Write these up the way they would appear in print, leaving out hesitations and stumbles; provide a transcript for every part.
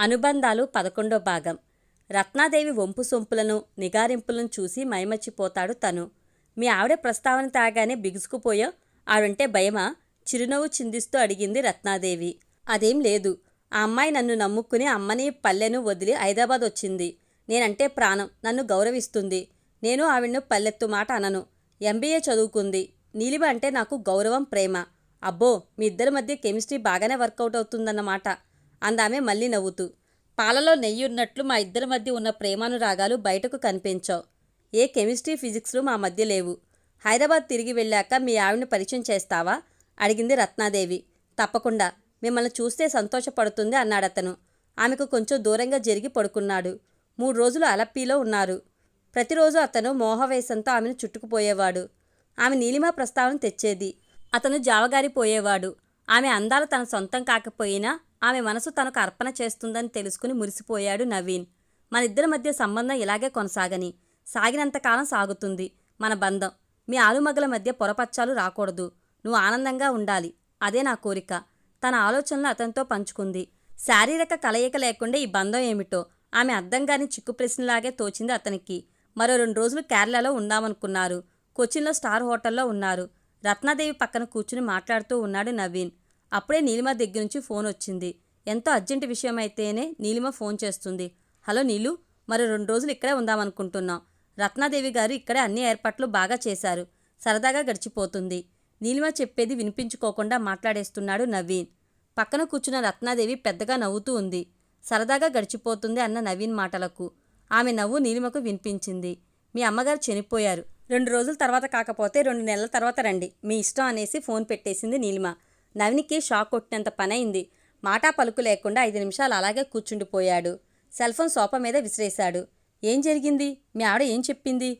అనుబంధాలు 11వ భాగం. రత్నాదేవి వంపు సొంపులను నిగారింపులను చూసి మైమర్చిపోతాడు తను. మీ ఆవిడ ప్రస్తావన తాగానే బిగుసుకుపోయా? ఆవిడంటే భయమా? చిరునవ్వు చిందిస్తూ అడిగింది రత్నాదేవి. అదేం లేదు. ఆ అమ్మాయి నన్ను నమ్ముకుని అమ్మని పల్లెను వదిలి హైదరాబాద్ వచ్చింది. నేనంటే ప్రాణం, నన్ను గౌరవిస్తుంది. నేను ఆవిడను పల్లెత్తు మాట అనను. MBA చదువుకుంది. నీలిమ అంటే నాకు గౌరవం, ప్రేమ. అబ్బో, మీ ఇద్దరి మధ్య కెమిస్ట్రీ బాగానే వర్కౌట్ అవుతుందన్నమాట అందామె మళ్ళీ నవ్వుతూ. పాలలో నెయ్యి ఉన్నట్లు మా ఇద్దరి మధ్య ఉన్న ప్రేమానురాగాలు బయటకు కనిపించావు. ఏ కెమిస్ట్రీ ఫిజిక్స్లు మా మధ్య లేవు. హైదరాబాద్ తిరిగి వెళ్ళాక మీ ఆవిడని పరిచయం చేస్తావా? అడిగింది రత్నాదేవి. తప్పకుండా, మిమ్మల్ని చూస్తే సంతోషపడుతుంది అన్నాడతను. ఆమెకు కొంచెం దూరంగా జరిగి పడుకున్నాడు. 3 రోజులు అలప్పీలో ఉన్నారు. ప్రతిరోజు అతను మోహవేశంతో ఆమెను చుట్టుకుపోయేవాడు. ఆమె నీలిమ ప్రస్తావన తెచ్చేది. అతను జావగారిపోయేవాడు. ఆమె అందాలు తన సొంతం కాకపోయినా ఆమె మనసు తనకు అర్పణ చేస్తుందని తెలుసుకుని మురిసిపోయాడు నవీన్. మనిద్దరి మధ్య సంబంధం ఇలాగే కొనసాగని. సాగినంతకాలం సాగుతుంది మన బంధం. మీ ఆలుమగల మధ్య పొరపచ్చాలు రాకూడదు. నువ్వు ఆనందంగా ఉండాలి. అదే నా కోరిక. తన ఆలోచనలు అతనితో పంచుకుంది. శారీరక కలయిక లేకుండా ఈ బంధం ఏమిటో ఆమె అర్థంగాని చిక్కు ప్రశ్నలాగే తోచింది అతనికి. మరో 2 రోజులు కేరళలో ఉందామనుకున్నారు. కొచ్చిన్లో స్టార్ హోటల్లో ఉన్నారు. రత్నాదేవి పక్కన కూర్చుని మాట్లాడుతూ ఉన్నాడు నవీన్. అప్పుడే నీలిమ దగ్గర నుంచి ఫోన్ వచ్చింది. ఎంతో అర్జెంటు విషయమైతేనే నీలిమ ఫోన్ చేస్తుంది. హలో నీలు, మరో 2 రోజులు ఇక్కడే ఉందామనుకుంటున్నాం. రత్నాదేవి గారు ఇక్కడే అన్ని ఏర్పాట్లు బాగా చేశారు. సరదాగా గడిచిపోతుంది. నీలిమ చెప్పేది వినిపించుకోకుండా మాట్లాడేస్తున్నాడు నవీన్. పక్కన కూర్చున్న రత్నాదేవి పెద్దగా నవ్వుతూ ఉంది. సరదాగా గడిచిపోతుంది అన్న నవీన్ మాటలకు ఆమె నవ్వు నీలిమకు వినిపించింది. మీ అమ్మగారు చనిపోయారు. 2 రోజుల తర్వాత కాకపోతే 2 నెలల తర్వాత రండి, మీ ఇష్టం అనేసి ఫోన్ పెట్టేసింది నీలిమ. నవీన్కి షాక్ కొట్టినంత పనైంది. మాటా పలుకు లేకుండా 5 నిమిషాలు అలాగే కూర్చుండిపోయాడు. సెల్ఫోన్ సోఫా మీద విసిరేశాడు. ఏం జరిగింది? మీ ఆవిడ ఏం చెప్పింది?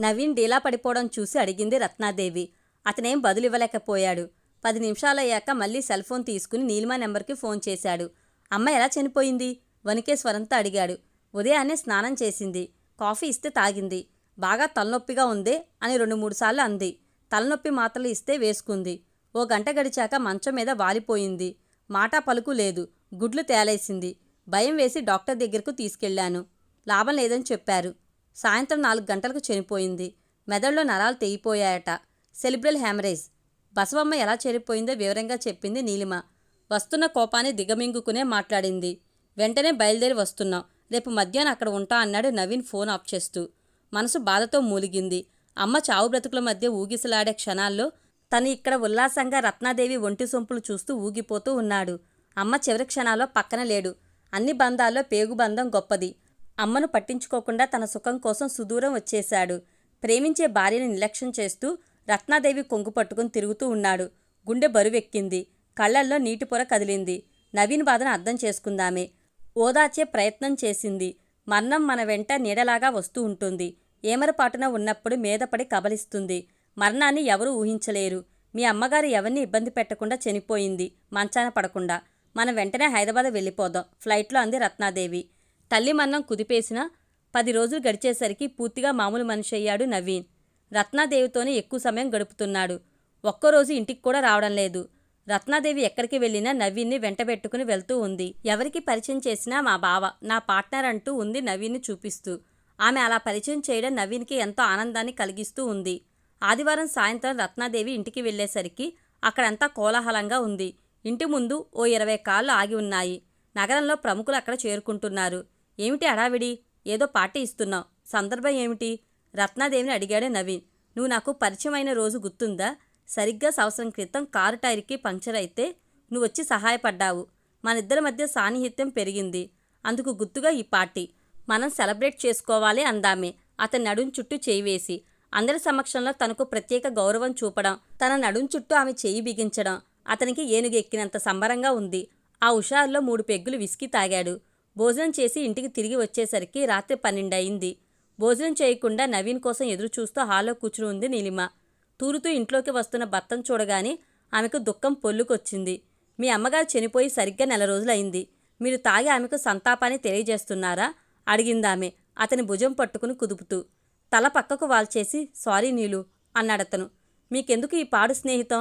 నవీన్ డీలా పడిపోవడం చూసి అడిగింది రత్నాదేవి. అతనేం బదులివ్వలేకపోయాడు. 10 నిమిషాలయ్యాక మళ్ళీ సెల్ఫోన్ తీసుకుని నీలిమ నెంబర్కి ఫోన్ చేశాడు. అమ్మ ఎలా చనిపోయింది? వణికే స్వరంతో అడిగాడు. ఉదయాన్నే స్నానం చేసింది. కాఫీ ఇస్తే తాగింది. బాగా తలనొప్పిగా ఉందే అని 2-3 సార్లు అంది. తలనొప్పి మాత్రలు ఇస్తే వేసుకుంది. 1 గంట గడిచాక మంచం మీద వాలిపోయింది. మాటా పలుకు లేదు. గుడ్లు తేలేసింది. భయం వేసి డాక్టర్ దగ్గరకు తీసుకెళ్లాను. లాభం లేదని చెప్పారు. సాయంత్రం 4 గంటలకు చనిపోయింది. మెదడులో నరాలు తెగిపోయాయట. Cerebral haemorrhage. బసవమ్మ ఎలా చనిపోయిందో వివరంగా చెప్పింది నీలిమ. వస్తున్న కోపాన్ని దిగమింగుకునే మాట్లాడింది. వెంటనే బయలుదేరి వస్తున్నాం. రేపు మధ్యాహ్నం అక్కడ ఉంటా అన్నాడు నవీన్ ఫోన్ ఆఫ్ చేస్తూ. మనసు బాధతో మూలిగింది. అమ్మ చావు బ్రతుకుల మధ్య ఊగిసలాడే క్షణాల్లో తను ఇక్కడ ఉల్లాసంగా రత్నాదేవి ఒంటి సొంపులు చూస్తూ ఊగిపోతూ ఉన్నాడు. అమ్మ చివరి క్షణాల్లో పక్కన లేడు. అన్ని బంధాల్లో పేగుబంధం గొప్పది. అమ్మను పట్టించుకోకుండా తన సుఖం కోసం సుదూరం వచ్చేశాడు. ప్రేమించే భార్యని నిర్లక్ష్యం చేస్తూ రత్నాదేవి కొంగు పట్టుకుని తిరుగుతూ ఉన్నాడు. గుండె బరువెక్కింది. కళ్లల్లో నీటి పొర కదిలింది. నవీన్ బాధను అర్థం చేసుకుందామే. ఓదార్చే ప్రయత్నం చేసింది. మరణం మన వెంట నీడలాగా వస్తూ ఉంటుంది. ఏమరపాటున ఉన్నప్పుడు మీదపడి కబలిస్తుంది. మరణాన్ని ఎవరూ ఊహించలేరు. మీ అమ్మగారు ఎవరిని ఇబ్బంది పెట్టకుండా చనిపోయింది, మంచాన పడకుండా. మనం వెంటనే హైదరాబాద్ వెళ్ళిపోదాం ఫ్లైట్లో అంది రత్నాదేవి. తల్లి మరణం కుదిపేసిన 10 రోజులు గడిచేసరికి పూర్తిగా మామూలు మనిషి అయ్యాడు నవీన్. రత్నాదేవితోనే ఎక్కువ సమయం గడుపుతున్నాడు. ఒక్కరోజు ఇంటికి కూడా రావడం లేదు. రత్నాదేవి ఎక్కడికి వెళ్ళినా నవీన్ని వెంటబెట్టుకుని వెళ్తూ ఉంది. ఎవరికి పరిచయం చేసినా మా బావ, నా పార్ట్నర్ అంటూ ఉంది నవీన్ని చూపిస్తూ. ఆమె అలా పరిచయం చేయడం నవీన్కి ఎంతో ఆనందాన్ని కలిగిస్తూ ఉంది. ఆదివారం సాయంత్రం రత్నాదేవి ఇంటికి వెళ్ళేసరికి అక్కడంతా కోలాహలంగా ఉంది. ఇంటి ముందు ఓ 20 కార్లు ఆగి ఉన్నాయి. నగరంలో ప్రముఖులు అక్కడ చేరుకుంటున్నారు. ఏమిటి హడావిడి? ఏదో పార్టీ ఇస్తున్నావు. సందర్భం ఏమిటి? రత్నాదేవిని అడిగాడు నవీన్. నువ్వు నాకు పరిచయమైన రోజు గుర్తుందా? సరిగ్గా సంవత్సరం క్రితం కారు టైర్కి పంక్చర్ అయితే నువ్వొచ్చి సహాయపడ్డావు. మనిద్దరి మధ్య సాన్నిహిత్యం పెరిగింది. అందుకు గుర్తుగా ఈ పార్టీ. మనం సెలబ్రేట్ చేసుకోవాలి అందామే అతని నడుం చుట్టూ చేయి వేసి. అందరి సమక్షంలో తనకు ప్రత్యేక గౌరవం చూపడం, తన నడుం చుట్టూ ఆమె చేయి బిగించడం అతనికి ఏనుగు ఎక్కినంత సంబరంగా ఉంది. ఆ హుషారులో 3 పెగ్గులు విస్కీ తాగాడు. భోజనం చేసి ఇంటికి తిరిగి వచ్చేసరికి రాత్రి 12 అయింది. భోజనం చేయకుండా నవీన్ కోసం ఎదురు చూస్తూ హాల్లో కూర్చుని ఉంది నీలిమ. తూరుతూ ఇంట్లోకి వస్తున్న భర్తను చూడగానే ఆమెకు దుఃఖం పొల్లుకొచ్చింది. మీ అమ్మగారు చనిపోయి సరిగ్గా 1 నెల రోజులైంది. మీరు తాగి ఆమెకు సంతాపాన్ని తెలియజేస్తున్నారా? అడిగిందామె అతని భుజం పట్టుకుని కుదుపుతూ. తల పక్కకు వాల్చేసి సారీ నీలు అన్నాడతను. మీకెందుకు ఈ పాడు స్నేహితం?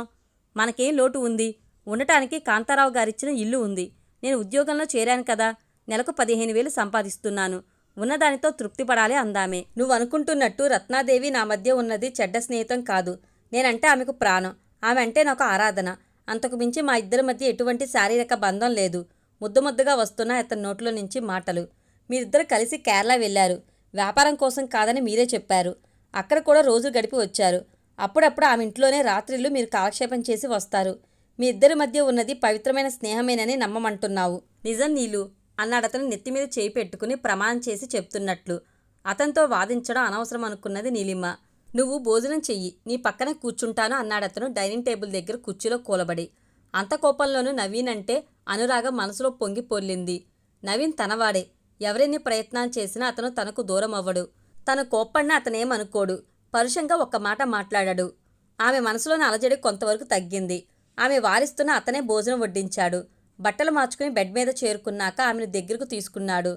మనకేం లోటు ఉంది? ఉండటానికి కాంతారావు గారిచ్చిన ఇల్లు ఉంది. నేను ఉద్యోగంలో చేరాను కదా. నెలకు 15,000 సంపాదిస్తున్నాను. ఉన్నదానితో తృప్తి పడాలి అందామే. నువ్వు అనుకుంటున్నట్టు రత్నాదేవి నా మధ్య ఉన్నది చెడ్డ స్నేహితం కాదు. నేనంటే ఆమెకు ప్రాణం. ఆమె అంటే నాకు ఆరాధన. అంతకు మించి మా ఇద్దరి మధ్య ఎటువంటి శారీరక బంధం లేదు. ముద్దముద్దగా వస్తున్న అతని నోట్లో నుంచి మాటలు. మీరిద్దరు కలిసి కేరళ వెళ్ళారు. వ్యాపారం కోసం కాదని మీరే చెప్పారు. అక్కడ కూడా రోజు గడిపి వచ్చారు. అప్పుడప్పుడు ఆమె ఇంట్లోనే రాత్రిళ్ళు మీరు కాలక్షేపం చేసి వస్తారు. మీ ఇద్దరి మధ్య ఉన్నది పవిత్రమైన స్నేహమేనని నమ్మమంటున్నావు. నిజం నీలు అన్నాడతను నెత్తిమీద చేయి పెట్టుకుని ప్రమాణం చేసి చెప్తున్నట్లు. అతనితో వాదించడం అనవసరం అనుకున్నది నీలిమ. నువ్వు భోజనం చెయ్యి, నీ పక్కన కూర్చుంటాను అన్నాడతను డైనింగ్ టేబుల్ దగ్గర కుర్చీలో కూలబడి. అంత కోపంలోనూ నవీన్ అంటే అనురాగం మనసులో పొంగి పొర్లింది. నవీన్ తనవాడే. ఎవరెన్ని ప్రయత్నాలు చేసినా అతను తనకు దూరం అవ్వడు. తను కోప్పడినా అతనేమనుకోడు. పరుషంగా ఒక్క మాట మాట్లాడాడు. ఆమె మనసులోని అలజడి కొంతవరకు తగ్గింది. ఆమె వారిస్తున్న అతనే భోజనం వడ్డించాడు. బట్టలు మార్చుకుని బెడ్ మీద చేరుకున్నాక ఆమెను దగ్గరకు తీసుకున్నాడు.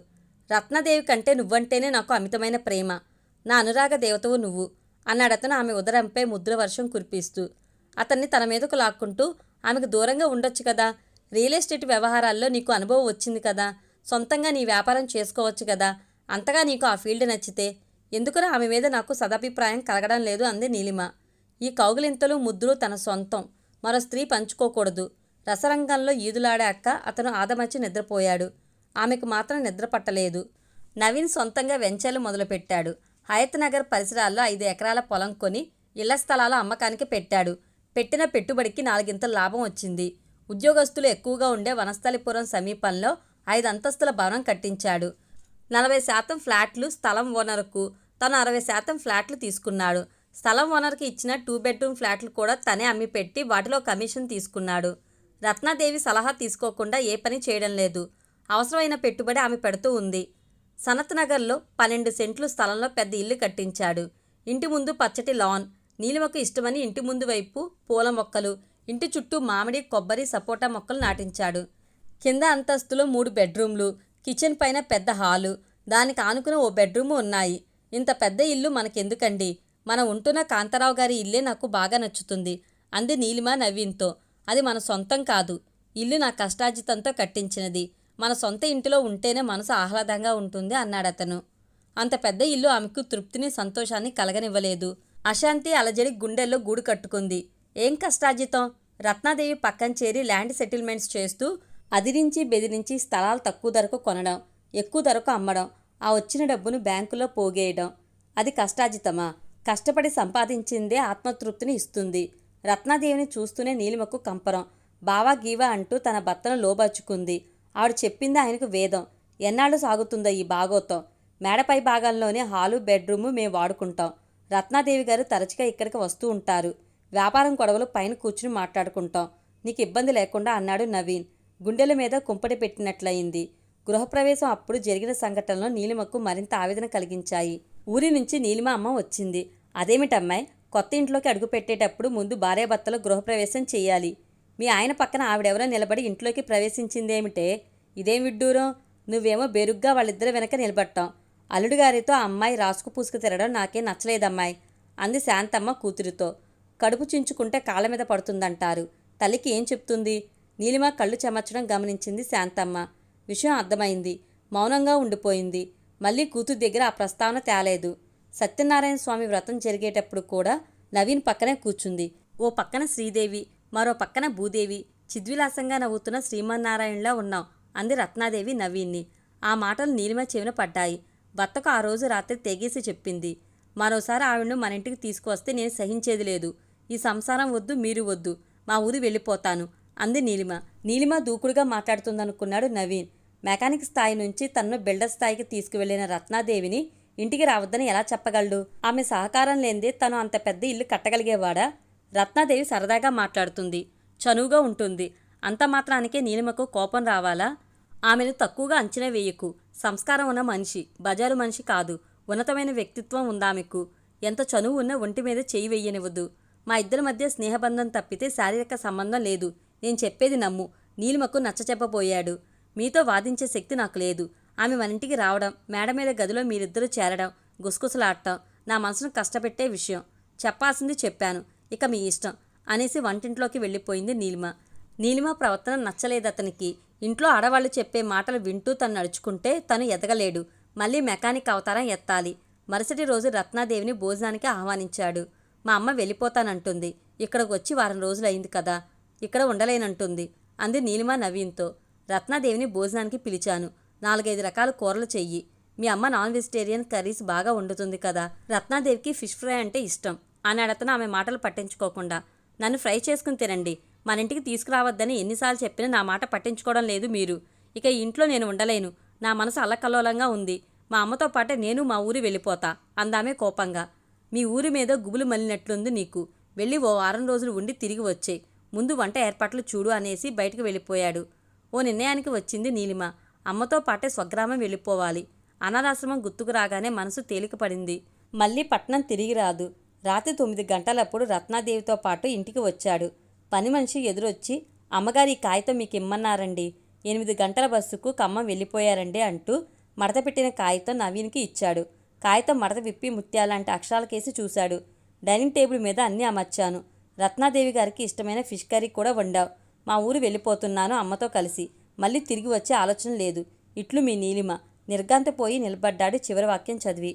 రత్నదేవి కంటే నువ్వంటేనే నాకు అమితమైన ప్రేమ. నా అనురాగ దేవతవు నువ్వు అన్నాడతను ఆమె ఉదరంపై ముద్ర వర్షం కురిపిస్తూ. అతన్ని తన మీదకు లాక్కుంటూ ఆమెకు దూరంగా ఉండొచ్చు కదా. రియల్ ఎస్టేట్ వ్యవహారాల్లో నీకు అనుభవం వచ్చింది కదా. సొంతంగా నీ వ్యాపారం చేసుకోవచ్చు కదా. అంతగా నీకు ఆ ఫీల్డ్ నచ్చితే ఎందుకురా ఆమె మీద నాకు సదభిప్రాయం కలగడం లేదు అంది నీలిమ. ఈ కౌగిలింతలు ముద్దులు తన సొంతం. మరో స్త్రీ పంచుకోకూడదు. రసరంగంలో ఈదులాడాక అతను ఆదమర్చి నిద్రపోయాడు. ఆమెకు మాత్రం నిద్ర పట్టలేదు. నవీన్ సొంతంగా వెంచర్లు మొదలుపెట్టాడు. హయత్ నగర్ పరిసరాల్లో 5 ఎకరాల పొలం కొని ఇళ్ల స్థలాలు అమ్మకానికి పెట్టాడు. పెట్టిన పెట్టుబడికి 4 లాభం వచ్చింది. ఉద్యోగస్తులు ఎక్కువగా ఉండే వనస్థలిపురం సమీపంలో 5 అంతస్తుల భవనం కట్టించాడు. 40% ఫ్లాట్లు స్థలం ఓనర్కు, తను 60% ఫ్లాట్లు తీసుకున్నాడు. స్థలం ఓనర్కి ఇచ్చిన 2 బెడ్రూమ్ ఫ్లాట్లు కూడా తనే అమ్మిపెట్టి వాటిలో కమిషన్ తీసుకున్నాడు. రత్నాదేవి సలహా తీసుకోకుండా ఏ పని చేయడం లేదు. అవసరమైన పెట్టుబడి ఆమె పెడుతూ ఉంది. సనత్ నగర్లో 12 సెంట్లు స్థలంలో పెద్ద ఇల్లు కట్టించాడు. ఇంటి ముందు పచ్చటి లాన్. నీలిమకు ఇష్టమని ఇంటి ముందు వైపు పూల మొక్కలు, ఇంటి చుట్టూ మామిడి, కొబ్బరి, సపోటా మొక్కలు నాటించాడు. కింద అంతస్తులో 3 బెడ్రూమ్లు, కిచెన్ పైన పెద్ద హాలు, దానికి ఆనుకుని ఓ బెడ్రూము ఉన్నాయి. ఇంత పెద్ద ఇల్లు మనకెందుకండి? మనం ఉంటున్న కాంతారావు గారి ఇల్లే నాకు బాగా నచ్చుతుంది అంది నీలిమ నవీన్తో. అది మన సొంతం కాదు. ఇల్లు నా కష్టార్జితంతో కట్టించినది. మన సొంత ఇంటిలో ఉంటేనే మనసు ఆహ్లాదంగా ఉంటుంది అన్నాడతను. అంత పెద్ద ఇల్లు ఆమెకు తృప్తిని, సంతోషాన్ని కలగనివ్వలేదు. అశాంతి, అలజడి గుండెల్లో గూడు కట్టుకుంది. ఏం కష్టార్జితం? రత్నాదేవి పక్కన చేరి ల్యాండ్ సెటిల్మెంట్స్ చేస్తూ అదిరించి బెదిరించి స్థలాలు తక్కువ ధరకు కొనడం, ఎక్కువ ధరకు అమ్మడం, ఆ వచ్చిన డబ్బును బ్యాంకులో పోగేయడం. అది కష్టార్జితమా? కష్టపడి సంపాదించిందే ఆత్మతృప్తిని ఇస్తుంది. రత్నాదేవిని చూస్తూనే నీలిమకు కంపరం. బావా గీవా అంటూ తన భర్తను లోబర్చుకుంది. ఆవిడ చెప్పింది ఆయనకు వేదం. ఎన్నాళ్ళు సాగుతుందో ఈ భాగోతం? మేడపై భాగంలోనే హాలు, బెడ్రూము మేం వాడుకుంటాం. రత్నాదేవి గారు తరచుగా ఇక్కడికి వస్తూ ఉంటారు. వ్యాపారం గొడవలు పైన కూర్చుని మాట్లాడుకుంటాం. నీకు ఇబ్బంది లేకుండా అన్నాడు నవీన్. గుండెల మీద కుంపటి పెట్టినట్లయింది. గృహప్రవేశం అప్పుడు జరిగిన సంఘటనలో నీలిమకు మరింత ఆవేదన కలిగించాయి. ఊరి నుంచి నీలిమ అమ్మ వచ్చింది. అదేమిటమ్మాయి, కొత్త ఇంట్లోకి అడుగుపెట్టేటప్పుడు ముందు భార్యాభర్తలు గృహప్రవేశం చెయ్యాలి. మీ ఆయన పక్కన ఆవిడెవరో నిలబడి ఇంట్లోకి ప్రవేశించిందేమిటే? ఇదేం విడ్డూరం? నువ్వేమో బెరుగ్గా వాళ్ళిద్దరి వెనక నిలబట్టాం. అల్లుడుగారితో ఆ అమ్మాయి రాసుకు పూసుకు తిరగడం నాకేం నచ్చలేదమ్మాయి అంది శాంతమ్మ కూతురితో. కడుపు చించుకుంటే కాళ్ళ మీద పడుతుందంటారు. తల్లికి ఏం చెప్తుంది? నీలిమ కళ్ళు చెమర్చడం గమనించింది శాంతమ్మ. విషయం అర్థమైంది. మౌనంగా ఉండిపోయింది. మళ్ళీ కూతురు దగ్గర ఆ ప్రస్తావన తేలేదు. సత్యనారాయణ స్వామి వ్రతం జరిగేటప్పుడు కూడా నవీన్ పక్కనే కూర్చుంది. ఓ పక్కన శ్రీదేవి, మరో పక్కన భూదేవి. చిద్విలాసంగా నవ్వుతున్న శ్రీమన్నారాయణలా ఉన్నాం అంది రత్నాదేవి నవీన్ని. ఆ మాటలు నీలిమ చెవిన పడ్డాయి. భర్తకు ఆ రోజు రాత్రి తెగేసి చెప్పింది. మరోసారి ఆవిడను మన ఇంటికి తీసుకువస్తే నేను సహించేది లేదు. ఈ సంసారం వద్దు, మీరు వద్దు. మా ఊరు వెళ్ళిపోతాను అంది నీలిమ. నీలిమ దూకుడుగా మాట్లాడుతుందనుకున్నాడు నవీన్. మెకానిక్ స్థాయి నుంచి తనను బిల్డర్ స్థాయికి తీసుకువెళ్లిన రత్నాదేవిని ఇంటికి రావద్దని ఎలా చెప్పగలడు? ఆమె సహకారం లేనిదే తను అంత పెద్ద ఇల్లు కట్టగలిగేవాడా? రత్నాదేవి సరదాగా మాట్లాడుతుంది, చనువుగా ఉంటుంది. అంత మాత్రానికే నీలిమకు కోపం రావాలా? ఆమెను తక్కువగా అంచనా వేయకు. సంస్కారం ఉన్న మనిషి, బజారు మనిషి కాదు. ఉన్నతమైన వ్యక్తిత్వం ఉందామెకు. ఎంత చనువు ఉన్నా ఒంటి మీద చేయి వెయ్యనివ్వదు. మా ఇద్దరి మధ్య స్నేహబంధం తప్పితే శారీరక సంబంధం లేదు. నేను చెప్పేది నమ్ము. నీలిమకు నచ్చచెప్పబోయాడు. మీతో వాదించే శక్తి నాకు లేదు. ఆమె మన ఇంటికి రావడం, మేడ మీద గదిలో మీరిద్దరూ చేరడం, గుసగుసలాడటం నా మనసును కష్టపెట్టే విషయం. చెప్పాల్సింది చెప్పాను, ఇక మీ ఇష్టం అనేసి వంటింట్లోకి వెళ్ళిపోయింది నీలిమ. నీలిమ ప్రవర్తన నచ్చలేదతనికి. ఇంట్లో ఆడవాళ్ళు చెప్పే మాటలు వింటూ తను నడుచుకుంటే తను ఎదగలేడు. మళ్ళీ మెకానిక్ అవతారం ఎత్తాలి. మరుసటి రోజు రత్నాదేవిని భోజనానికి ఆహ్వానించాడు. మా అమ్మ వెళ్ళిపోతానంటుంది. ఇక్కడికి వచ్చి వారం రోజులైంది కదా, ఇక్కడ ఉండలేనంటుంది అంది నీలిమ నవీన్తో. రత్నాదేవిని భోజనానికి పిలిచాను. 4-5 రకాల కూరలు చెయ్యి. మీ అమ్మ నాన్ వెజిటేరియన్ కర్రీస్ బాగా వండుతుంది కదా. రత్నాదేవికి ఫిష్ ఫ్రై అంటే ఇష్టం అన్నాడతను ఆమె మాటలు పట్టించుకోకుండా. నన్ను ఫ్రై చేసుకుని తినండి, మన ఇంటికి తీసుకురావద్దని ఎన్నిసార్లు చెప్పినా నా మాట పట్టించుకోవడం లేదు మీరు. ఇక ఈ ఇంట్లో నేను ఉండలేను. నా మనసు అల్లకల్లోలంగా ఉంది. మా అమ్మతో పాటే నేను మా ఊరు వెళ్ళిపోతా అందామే కోపంగా. మీ ఊరి మీద గుబులు మళ్ళినట్లుంది నీకు. వెళ్ళి ఓ వారం రోజులు ఉండి తిరిగి వచ్చేయి. ముందు వంట ఏర్పాట్లు చూడు అనేసి బయటకు వెళ్ళిపోయాడు. ఓ నిర్ణయానికి వచ్చింది నీలిమ. అమ్మతో పాటే స్వగ్రామం వెళ్ళిపోవాలి. అనాథాశ్రమం గుర్తుకు రాగానే మనసు తేలికపడింది. మళ్ళీ పట్నం తిరిగి రాదు. రాత్రి 9 గంటలప్పుడు రత్నాదేవితో పాటు ఇంటికి వచ్చాడు. పని మనిషి ఎదురొచ్చి, అమ్మగారి ఈ కాగితం మీకు ఇమ్మన్నారండి. 8 గంటల బస్సుకు ఖమ్మం వెళ్ళిపోయారండి అంటూ మడతపెట్టిన కాగితం నవీన్కి ఇచ్చాడు. కాగితం మడత విప్పి ముత్యాలాంటి అక్షరాలకేసి చూశాడు. డైనింగ్ టేబుల్ మీద అన్నీ అమర్చాను. రత్నాదేవి గారికి ఇష్టమైన ఫిష్ కర్రీ కూడా వండావు. మా ఊరు వెళ్ళిపోతున్నాను అమ్మతో కలిసి. మళ్ళీ తిరిగి వచ్చే ఆలోచన లేదు. ఇట్లు మీ నీలిమ. నిర్ఘాంతపోయి నిలబడ్డాడు చివరి వాక్యం చదివి.